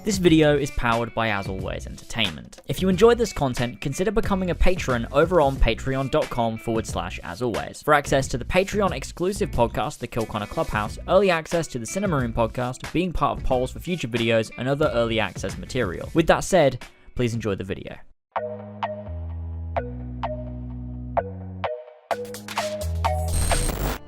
This video is powered by, as always, entertainment. If you enjoyed this content, consider becoming a patron over on patreon.com/asalways for access to the Patreon exclusive podcast, The Kill Connor Clubhouse, early access to the Cinema Room podcast, being part of polls for future videos, and other early access material. With that said, please enjoy the video.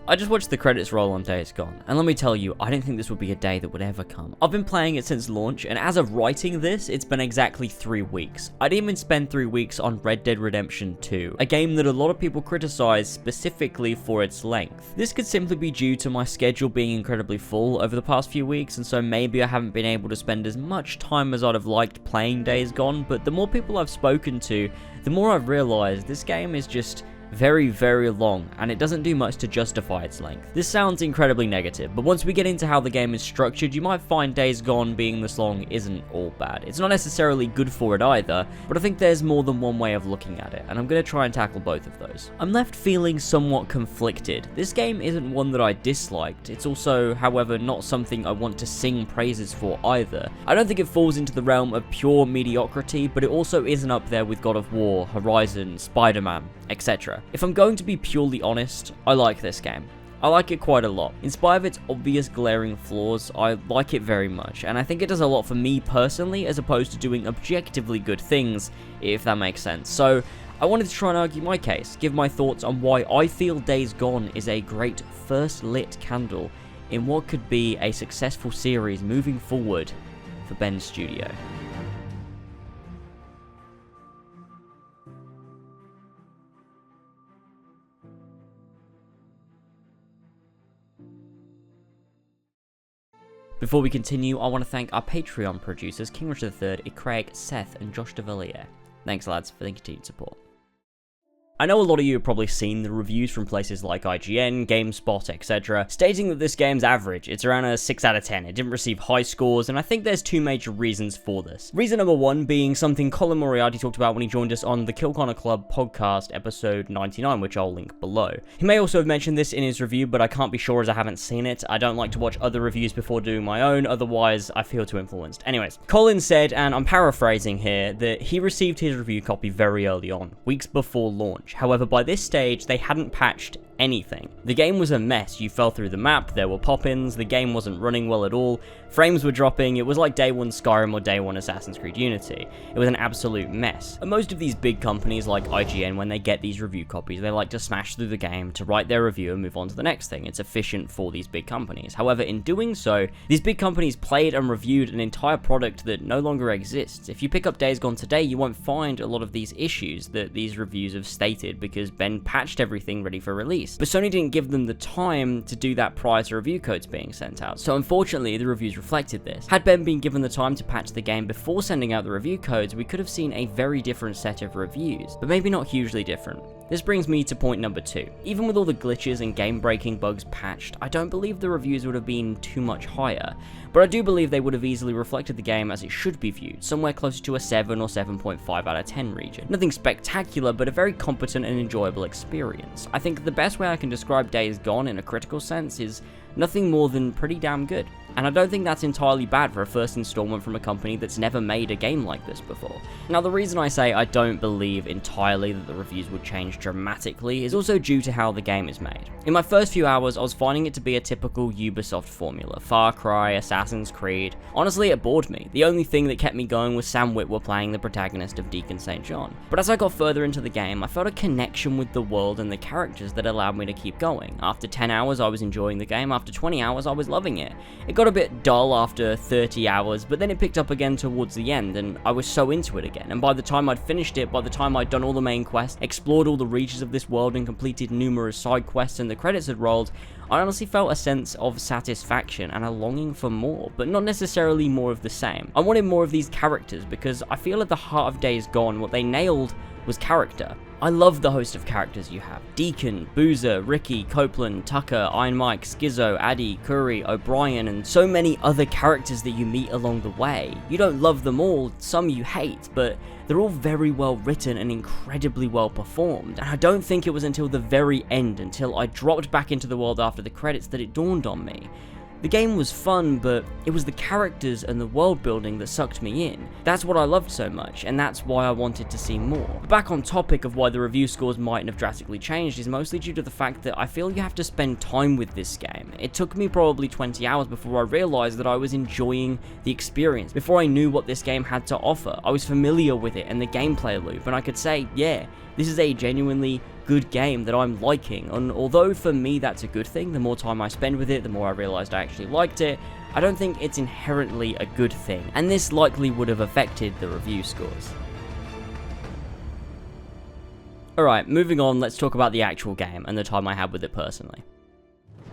I just watched the credits roll on Days Gone, and let me tell you, I didn't think this would be a day that would ever come. I've been playing it since launch, and as of writing this, it's been exactly 3 weeks. I didn't even spend 3 weeks on Red Dead Redemption 2, a game that a lot of people criticize specifically for its length. This could simply be due to my schedule being incredibly full over the past few weeks, and so maybe I haven't been able to spend as much time as I'd have liked playing Days Gone, but the more people I've spoken to, the more I've realized this game is just very, very long, and it doesn't do much to justify its length. This sounds incredibly negative, but once we get into how the game is structured, you might find Days Gone being this long isn't all bad. It's not necessarily good for it either, but I think there's more than one way of looking at it, and I'm going to try and tackle both of those. I'm left feeling somewhat conflicted. This game isn't one that I disliked. It's also, however, not something I want to sing praises for either. I don't think it falls into the realm of pure mediocrity, but it also isn't up there with God of War, Horizon, Spider-Man, etc. If I'm going to be purely honest, I like this game. I like it quite a lot. In spite of its obvious glaring flaws, I like it very much, and I think it does a lot for me personally as opposed to doing objectively good things, if that makes sense. So, I wanted to try and argue my case, give my thoughts on why I feel Days Gone is a great first lit candle in what could be a successful series moving forward for Ben's studio. Before we continue, I want to thank our Patreon producers, King Richard III, Ikraik, Seth, and Josh Devillier. Thanks lads for the continued support. I know a lot of you have probably seen the reviews from places like IGN, GameSpot, etc., stating that this game's average. It's around a 6 out of 10. It didn't receive high scores, and I think there's 2 major reasons for this. Reason number 1 being something Colin Moriarty talked about when he joined us on the Kill Connor Club podcast, episode 99, which I'll link below. He may also have mentioned this in his review, but I can't be sure as I haven't seen it. I don't like to watch other reviews before doing my own, otherwise I feel too influenced. Anyways, Colin said, and I'm paraphrasing here, that he received his review copy very early on, weeks before launch. However, by this stage, they hadn't patched anything. The game was a mess. You fell through the map, there were pop-ins, the game wasn't running well at all, frames were dropping, it was like day 1 Skyrim or day 1 Assassin's Creed Unity. It was an absolute mess. And most of these big companies like IGN, when they get these review copies, they like to smash through the game to write their review and move on to the next thing. It's efficient for these big companies. However, in doing so, these big companies played and reviewed an entire product that no longer exists. If you pick up Days Gone today, you won't find a lot of these issues that these reviews have stated because Ben patched everything ready for release. But Sony didn't give them the time to do that prior to review codes being sent out, so unfortunately the reviews reflected this. Had Ben been given the time to patch the game before sending out the review codes, we could have seen a very different set of reviews, but maybe not hugely different. This brings me to point number 2. Even with all the glitches and game-breaking bugs patched, I don't believe the reviews would have been too much higher, but I do believe they would have easily reflected the game as it should be viewed, somewhere closer to a 7 or 7.5 out of 10 region. Nothing spectacular, but a very competent and enjoyable experience. I think the best way I can describe Days Gone in a critical sense is nothing more than pretty damn good. And I don't think that's entirely bad for a first installment from a company that's never made a game like this before. Now, the reason I say I don't believe entirely that the reviews would change dramatically is also due to how the game is made. In my first few hours, I was finding it to be a typical Ubisoft formula. Far Cry, Assassin's Creed. Honestly, it bored me. The only thing that kept me going was Sam Witwer playing the protagonist of Deacon St. John. But as I got further into the game, I felt a connection with the world and the characters that allowed me to keep going. After 10 hours, I was enjoying the game. After 20 hours, I was loving it. It got a bit dull after 30 hours, but then it picked up again towards the end, and I was so into it again. And by the time I'd finished it, by the time I'd done all the main quests, explored all the regions of this world, and completed numerous side quests, and the credits had rolled, I honestly felt a sense of satisfaction and a longing for more, but not necessarily more of the same. I wanted more of these characters because I feel at the heart of Days Gone, what they nailed was character. I love the host of characters you have. Deacon, Boozer, Ricky, Copeland, Tucker, Iron Mike, Skizzo, Addy, Curry, O'Brien, and so many other characters that you meet along the way. You don't love them all, some you hate, but they're all very well written and incredibly well performed. And I don't think it was until the very end, until I dropped back into the world after the credits, that it dawned on me. The game was fun, but it was the characters and the world building that sucked me in. That's what I loved so much, and that's why I wanted to see more. But back on topic of why the review scores mightn't have drastically changed is mostly due to the fact that I feel you have to spend time with this game. It took me probably 20 hours before I realized that I was enjoying the experience, before I knew what this game had to offer. I was familiar with it and the gameplay loop, and I could say, yeah, this is a genuinely good game that I'm liking, and although for me that's a good thing, the more time I spend with it, the more I realized I actually liked it, I don't think it's inherently a good thing, and this likely would have affected the review scores. Alright, moving on, let's talk about the actual game and the time I had with it personally.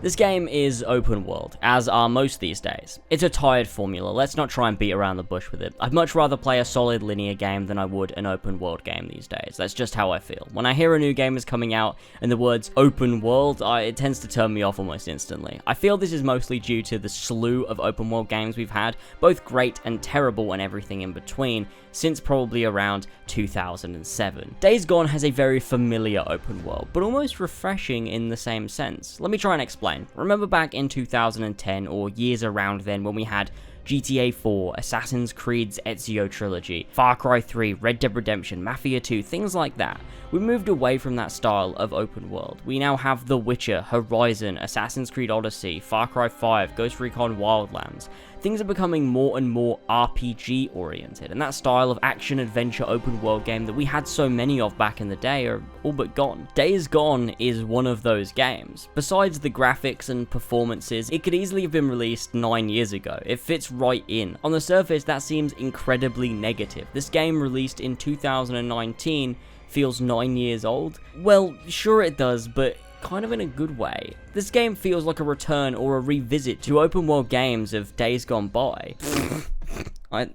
This game is open world, as are most these days. It's a tired formula, let's not try and beat around the bush with it. I'd much rather play a solid linear game than I would an open world game these days. That's just how I feel. When I hear a new game is coming out and the words open world, it tends to turn me off almost instantly. I feel this is mostly due to the slew of open world games we've had, both great and terrible and everything in between, since probably around 2007. Days Gone has a very familiar open world, but almost refreshing in the same sense. Let me try and explain. Remember back in 2010 or years around then when we had GTA 4, Assassin's Creed's Ezio trilogy, Far Cry 3, Red Dead Redemption, Mafia 2, things like that. We moved away from that style of open world. We now have The Witcher, Horizon, Assassin's Creed Odyssey, Far Cry 5, Ghost Recon Wildlands. Things are becoming more and more RPG oriented, and that style of action-adventure open-world game that we had so many of back in the day are all but gone. Days Gone is one of those games. Besides the graphics and performances, it could easily have been released 9 years ago. It fits right in. On the surface, that seems incredibly negative. This game, released in 2019, feels 9 years old? Well, sure it does, but kind of in a good way. This game feels like a return or a revisit to open world games of days gone by. I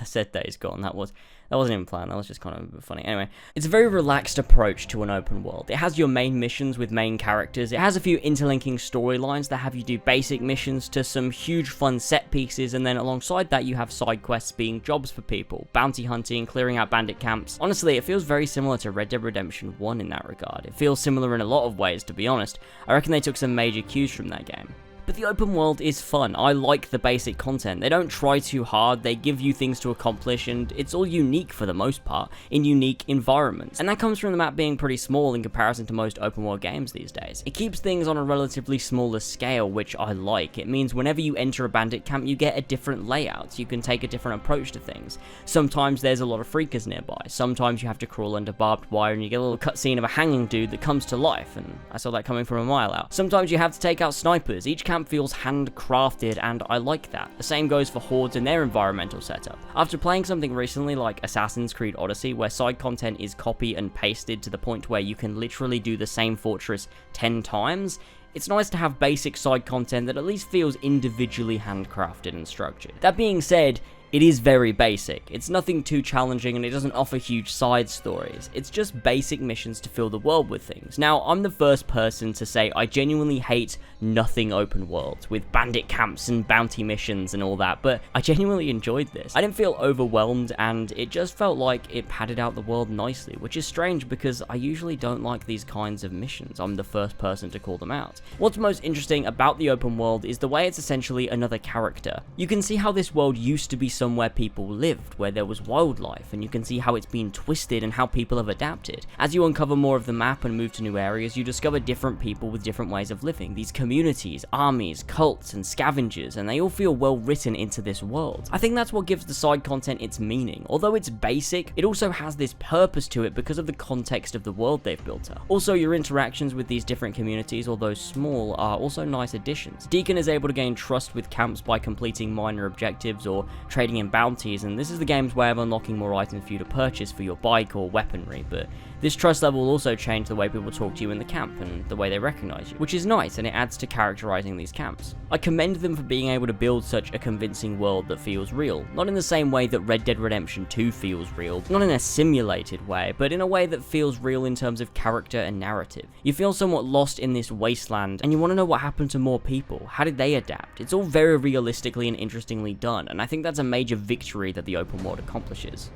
said Days Gone, that wasn't even planned, that was just kind of funny. Anyway, it's a very relaxed approach to an open world. It has your main missions with main characters, it has a few interlinking storylines that have you do basic missions to some huge fun set pieces, and then alongside that you have side quests being jobs for people, bounty hunting, clearing out bandit camps. Honestly, it feels very similar to Red Dead Redemption 1 in that regard. It feels similar in a lot of ways, to be honest. I reckon they took some major cues from that game. But the open world is fun. I like the basic content. They don't try too hard, they give you things to accomplish, and it's all unique for the most part, in unique environments. And that comes from the map being pretty small in comparison to most open world games these days. It keeps things on a relatively smaller scale, which I like. It means whenever you enter a bandit camp, you get a different layout. You can take a different approach to things. Sometimes there's a lot of freakers nearby. Sometimes you have to crawl under barbed wire and you get a little cutscene of a hanging dude that comes to life, and I saw that coming from a mile out. Sometimes you have to take out snipers. Each camp feels handcrafted, and I like that. The same goes for hordes and their environmental setup. After playing something recently like Assassin's Creed Odyssey, where side content is copy and pasted to the point where you can literally do the same fortress 10 times, it's nice to have basic side content that at least feels individually handcrafted and structured. That being said, it is very basic. It's nothing too challenging and it doesn't offer huge side stories. It's just basic missions to fill the world with things. Now, I'm the first person to say I genuinely hate nothing open world, with bandit camps and bounty missions and all that, but I genuinely enjoyed this. I didn't feel overwhelmed, and it just felt like it padded out the world nicely, which is strange because I usually don't like these kinds of missions. I'm the first person to call them out. What's most interesting about the open world is the way it's essentially another character. You can see how this world used to be somewhere people lived, where there was wildlife, and you can see how it's been twisted and how people have adapted. As you uncover more of the map and move to new areas, you discover different people with different ways of living. These communities, armies, cults, and scavengers, and they all feel well written into this world. I think that's what gives the side content its meaning. Although it's basic, it also has this purpose to it because of the context of the world they've built up. Also, your interactions with these different communities, although small, are also nice additions. Deacon is able to gain trust with camps by completing minor objectives or trading in bounties, and this is the game's way of unlocking more items for you to purchase for your bike or weaponry, but this trust level will also change the way people talk to you in the camp and the way they recognize you, which is nice, and it adds to characterizing these camps. I commend them for being able to build such a convincing world that feels real, not in the same way that Red Dead Redemption 2 feels real, not in a simulated way, but in a way that feels real in terms of character and narrative. You feel somewhat lost in this wasteland, and you want to know what happened to more people. How did they adapt? It's all very realistically and interestingly done, and I think that's a major victory that the open world accomplishes.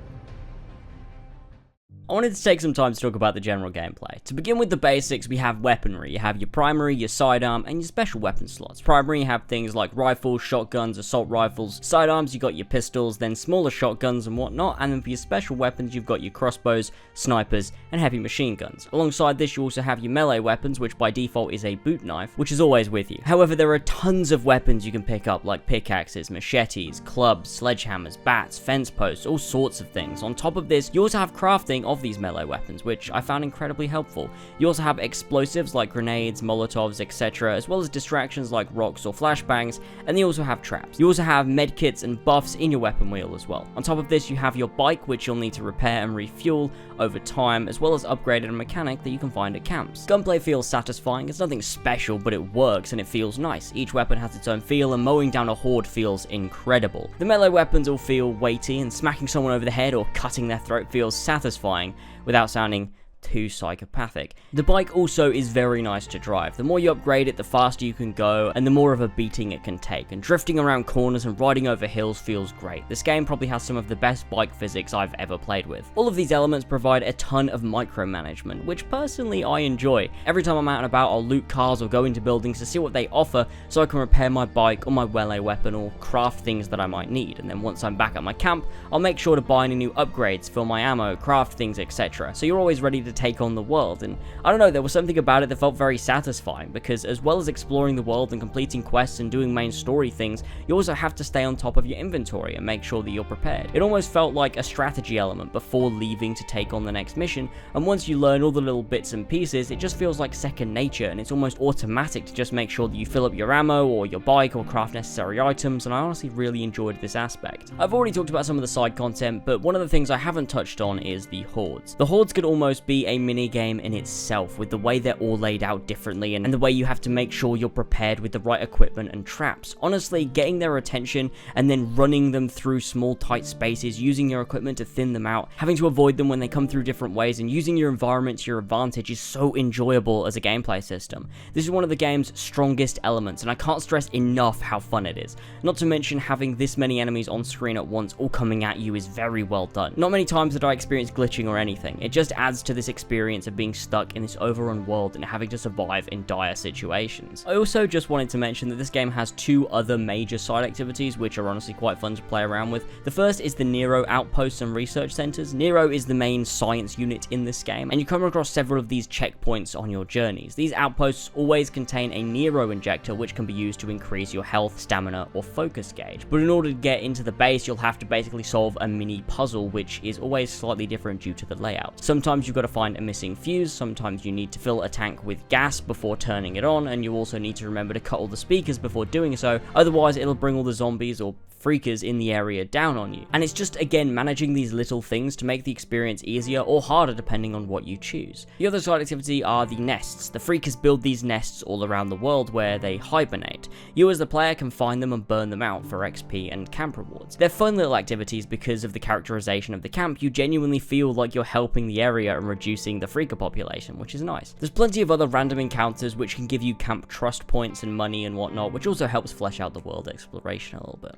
I wanted to take some time to talk about the general gameplay. To begin with the basics, we have weaponry. You have your primary, your sidearm, and your special weapon slots. Primary, you have things like rifles, shotguns, assault rifles. Sidearms, you got your pistols, then smaller shotguns and whatnot, and then for your special weapons, you've got your crossbows, snipers, and heavy machine guns. Alongside this, you also have your melee weapons, which by default is a boot knife, which is always with you. However, there are tons of weapons you can pick up, like pickaxes, machetes, clubs, sledgehammers, bats, fence posts, all sorts of things. On top of this, you also have crafting of these melee weapons, which I found incredibly helpful. You also have explosives like grenades, molotovs, etc., as well as distractions like rocks or flashbangs, and you also have traps. You also have medkits and buffs in your weapon wheel as well. On top of this, you have your bike, which you'll need to repair and refuel over time, as well as upgraded a mechanic that you can find at camps. Gunplay feels satisfying. It's nothing special, but it works and it feels nice. Each weapon has its own feel, and mowing down a horde feels incredible. The melee weapons all feel weighty, and smacking someone over the head or cutting their throat feels satisfying without sounding too psychopathic. The bike also is very nice to drive. The more you upgrade it, the faster you can go, and the more of a beating it can take, and drifting around corners and riding over hills feels great. This game probably has some of the best bike physics I've ever played with. All of these elements provide a ton of micromanagement, which personally I enjoy. Every time I'm out and about, I'll loot cars or go into buildings to see what they offer so I can repair my bike or my melee weapon or craft things that I might need, and then once I'm back at my camp, I'll make sure to buy any new upgrades, fill my ammo, craft things, etc. So you're always ready to take on the world, and I don't know, there was something about it that felt very satisfying, because as well as exploring the world and completing quests and doing main story things, you also have to stay on top of your inventory and make sure that you're prepared. It almost felt like a strategy element before leaving to take on the next mission, and once you learn all the little bits and pieces, it just feels like second nature, and it's almost automatic to just make sure that you fill up your ammo or your bike or craft necessary items, and I honestly really enjoyed this aspect. I've already talked about some of the side content, but one of the things I haven't touched on is the hordes. The hordes could almost be a mini game in itself, with the way they're all laid out differently and the way you have to make sure you're prepared with the right equipment and traps. Honestly, getting their attention and then running them through small tight spaces, using your equipment to thin them out, having to avoid them when they come through different ways, and using your environment to your advantage is so enjoyable as a gameplay system. This is one of the game's strongest elements, and I can't stress enough how fun it is. Not to mention, having this many enemies on screen at once all coming at you is very well done. Not many times did I experience glitching or anything. It just adds to this experience of being stuck in this overrun world and having to survive in dire situations. I also just wanted to mention that this game has two other major side activities which are honestly quite fun to play around with. The first is the Nero outposts and research centers. Nero is the main science unit in this game, and you come across several of these checkpoints on your journeys. These outposts always contain a Nero injector which can be used to increase your health, stamina, or focus gauge. But in order to get into the base, you'll have to basically solve a mini puzzle, which is always slightly different due to the layout. Sometimes you've got to find a missing fuse, sometimes you need to fill a tank with gas before turning it on, and you also need to remember to cut all the speakers before doing so, otherwise it'll bring all the zombies or freakers in the area down on you. And it's just, again, managing these little things to make the experience easier or harder depending on what you choose. The other side activity are the nests. The freakers build these nests all around the world where they hibernate. You as the player can find them and burn them out for XP and camp rewards. They're fun little activities because of the characterization of the camp. You genuinely feel like you're helping the area and reducing the freaker population, which is nice. There's plenty of other random encounters which can give you camp trust points and money and whatnot, which also helps flesh out the world exploration a little bit.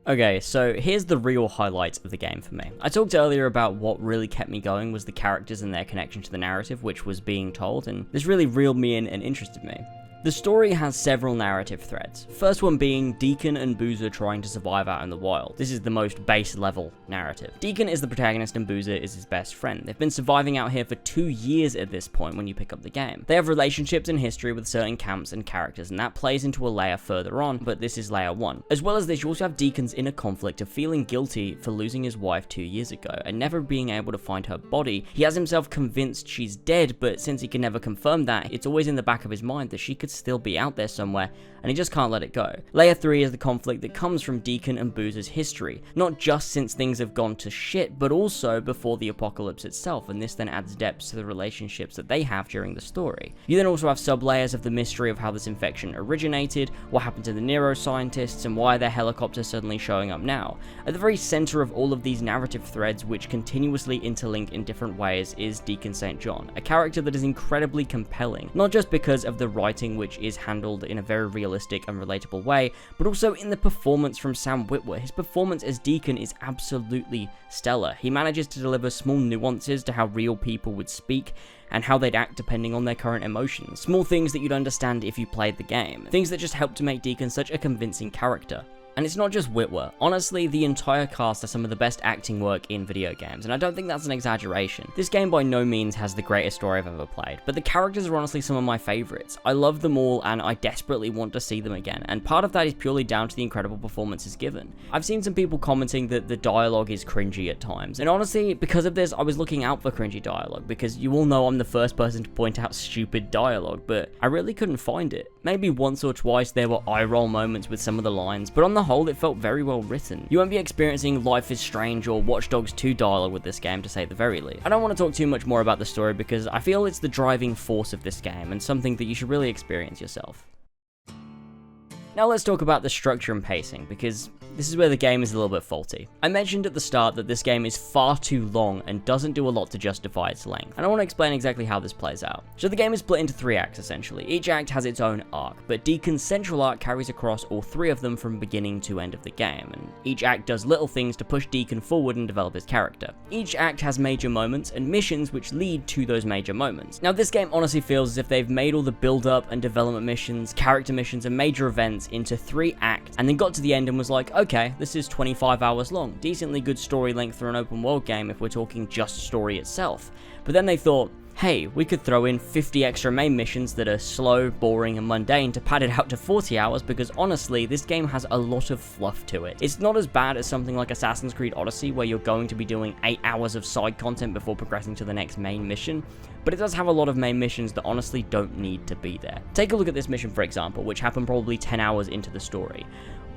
Okay, so here's the real highlights of the game for me. I talked earlier about what really kept me going was the characters and their connection to the narrative which was being told, and this really reeled me in and interested me. The story has several narrative threads. First one being Deacon and Boozer trying to survive out in the wild. This is the most base level narrative. Deacon is the protagonist and Boozer is his best friend. They've been surviving out here for 2 years at this point when you pick up the game. They have relationships and history with certain camps and characters, and that plays into a layer further on, but this is layer 1. As well as this, you also have Deacon's inner conflict of feeling guilty for losing his wife 2 years ago and never being able to find her body. He has himself convinced she's dead, but since he can never confirm that, it's always in the back of his mind that she could still be out there somewhere, and he just can't let it go. Layer 3 is the conflict that comes from Deacon and Boozer's history, not just since things have gone to shit, but also before the apocalypse itself, and this then adds depth to the relationships that they have during the story. You then also have sub-layers of the mystery of how this infection originated, what happened to the neuroscientists, and why their helicopter suddenly showing up now. At the very center of all of these narrative threads, which continuously interlink in different ways, is Deacon St. John, a character that is incredibly compelling, not just because of the writing which is handled in a very realistic and relatable way, but also in the performance from Sam Witwer. His performance as Deacon is absolutely stellar. He manages to deliver small nuances to how real people would speak and how they'd act depending on their current emotions. Small things that you'd understand if you played the game. Things that just help to make Deacon such a convincing character. And it's not just Witwer. Honestly, the entire cast has some of the best acting work in video games, and I don't think that's an exaggeration. This game by no means has the greatest story I've ever played, but the characters are honestly some of my favorites. I love them all, and I desperately want to see them again, and part of that is purely down to the incredible performances given. I've seen some people commenting that the dialogue is cringy at times, and honestly, because of this, I was looking out for cringy dialogue, because you all know I'm the first person to point out stupid dialogue, but I really couldn't find it. Maybe once or twice there were eye-roll moments with some of the lines, but on the whole, it felt very well written. You won't be experiencing Life is Strange or Watch Dogs 2 dialogue with this game, to say the very least. I don't want to talk too much more about the story because I feel it's the driving force of this game and something that you should really experience yourself. Now let's talk about the structure and pacing, because this is where the game is a little bit faulty. I mentioned at the start that this game is far too long and doesn't do a lot to justify its length, and I want to explain exactly how this plays out. So the game is split into 3 acts essentially. Each act has its own arc, but Deacon's central arc carries across all 3 of them from beginning to end of the game, and each act does little things to push Deacon forward and develop his character. Each act has major moments and missions which lead to those major moments. Now this game honestly feels as if they've made all the build-up and development missions, character missions, and major events into 3 acts, and then got to the end and was like, okay, this is 25 hours long, decently good story length for an open world game if we're talking just story itself. But then they thought, hey, we could throw in 50 extra main missions that are slow, boring, and mundane to pad it out to 40 hours because honestly, this game has a lot of fluff to it. It's not as bad as something like Assassin's Creed Odyssey where you're going to be doing 8 hours of side content before progressing to the next main mission, but it does have a lot of main missions that honestly don't need to be there. Take a look at this mission for example, which happened probably 10 hours into the story.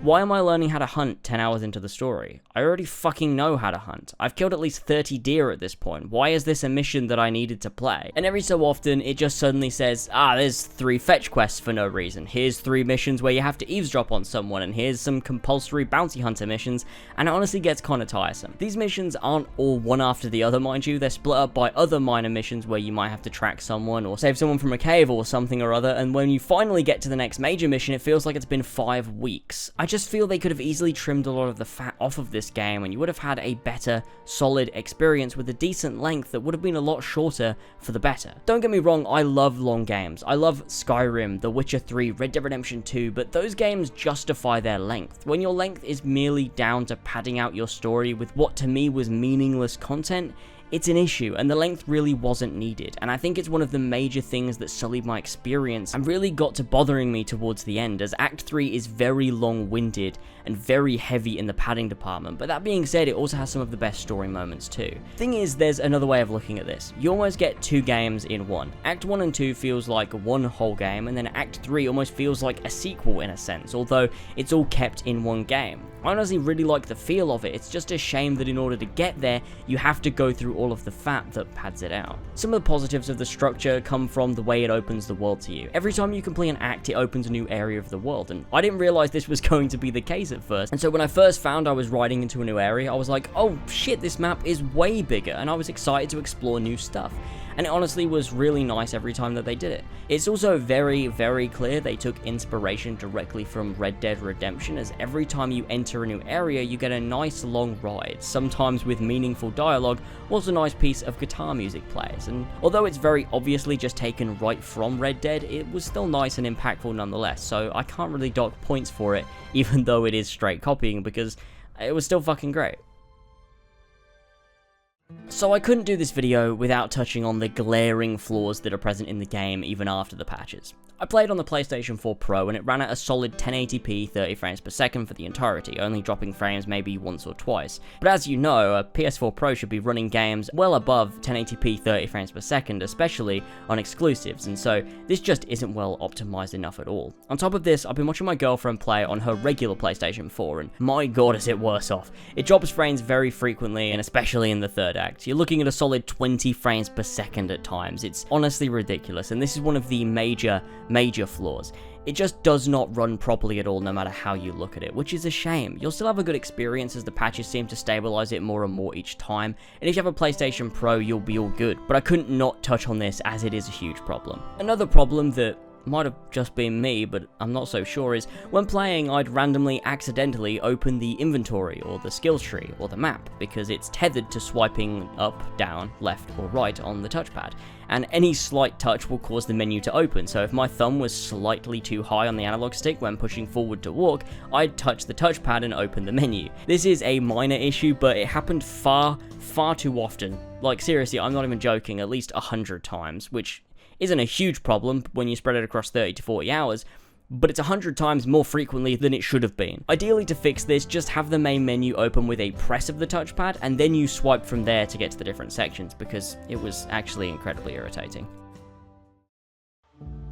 Why am I learning how to hunt 10 hours into the story? I already fucking know how to hunt. I've killed at least 30 deer at this point. Why is this a mission that I needed to play? And every so often, it just suddenly says, there's 3 fetch quests for no reason. Here's 3 missions where you have to eavesdrop on someone, and here's some compulsory bounty hunter missions, and it honestly gets kinda tiresome. These missions aren't all one after the other, mind you. They're split up by other minor missions where you might have to track someone, or save someone from a cave or something or other, and when you finally get to the next major mission, it feels like it's been 5 weeks. I just feel they could have easily trimmed a lot of the fat off of this game and you would have had a better, solid experience with a decent length that would have been a lot shorter for the better. Don't get me wrong, I love long games. I love Skyrim, The Witcher 3, Red Dead Redemption 2, but those games justify their length. When your length is merely down to padding out your story with what to me was meaningless content, it's an issue, and the length really wasn't needed, and I think it's one of the major things that sullied my experience and really got to bothering me towards the end, as Act 3 is very long-winded and very heavy in the padding department, but that being said, it also has some of the best story moments too. Thing is, there's another way of looking at this. You almost get 2 games in one. Act 1 and 2 feels like one whole game, and then Act 3 almost feels like a sequel in a sense, although it's all kept in one game. I honestly really like the feel of it. It's just a shame that in order to get there, you have to go through all of the fat that pads it out. Some of the positives of the structure come from the way it opens the world to you. Every time you complete an act, it opens a new area of the world, and I didn't realize this was going to be the case at first. And so when I first found I was riding into a new area, I was like, oh shit, this map is way bigger, and I was excited to explore new stuff. And it honestly was really nice every time that they did it. It's also very, very clear they took inspiration directly from Red Dead Redemption, as every time you enter a new area, you get a nice long ride, sometimes with meaningful dialogue, whilst a nice piece of guitar music plays. And although it's very obviously just taken right from Red Dead, it was still nice and impactful nonetheless, so I can't really dock points for it, even though it is straight copying, because it was still fucking great. So I couldn't do this video without touching on the glaring flaws that are present in the game even after the patches. I played on the PlayStation 4 Pro and it ran at a solid 1080p 30 frames per second for the entirety, only dropping frames maybe once or twice. But as you know, a PS4 Pro should be running games well above 1080p 30 frames per second, especially on exclusives, and so this just isn't well optimized enough at all. On top of this, I've been watching my girlfriend play on her regular PlayStation 4 and my god is it worse off. It drops frames very frequently, and especially in the third act. You're looking at a solid 20 frames per second at times. It's honestly ridiculous, and this is one of the major flaws. It just does not run properly at all no matter how you look at it, which is a shame. You'll still have a good experience as the patches seem to stabilize it more and more each time, and if you have a PlayStation Pro, you'll be all good, but I couldn't not touch on this as it is a huge problem. Another problem that might have just been me, but I'm not so sure, is when playing I'd randomly accidentally open the inventory or the skills tree or the map because it's tethered to swiping up, down, left or right on the touchpad, and any slight touch will cause the menu to open. So if my thumb was slightly too high on the analog stick when pushing forward to walk, I'd touch the touchpad and open the menu. This is a minor issue, but it happened far too often. Like seriously, I'm not even joking, at least 100 times, which isn't a huge problem when you spread it across 30 to 40 hours, but it's 100 times more frequently than it should have been. Ideally, to fix this, just have the main menu open with a press of the touchpad, and then you swipe from there to get to the different sections, because it was actually incredibly irritating.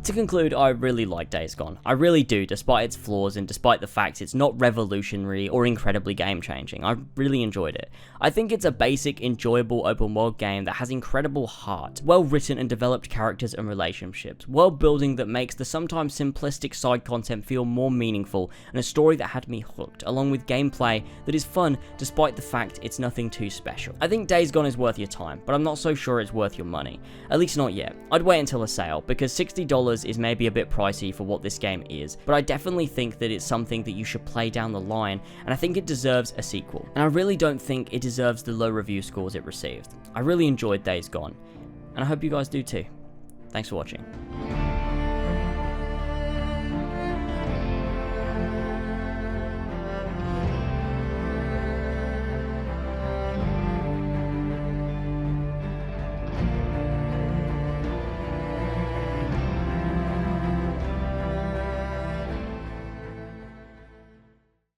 To conclude, I really like Days Gone. I really do, despite its flaws and despite the fact it's not revolutionary or incredibly game-changing. I really enjoyed it. I think it's a basic, enjoyable open-world game that has incredible heart, well-written and developed characters and relationships, world building that makes the sometimes simplistic side content feel more meaningful, and a story that had me hooked, along with gameplay that is fun despite the fact it's nothing too special. I think Days Gone is worth your time, but I'm not so sure it's worth your money. At least not yet. I'd wait until a sale, because $60 is maybe a bit pricey for what this game is, but I definitely think that it's something that you should play down the line, and I think it deserves a sequel. And I really don't think it deserves the low review scores it received. I really enjoyed Days Gone, and I hope you guys do too. Thanks for watching.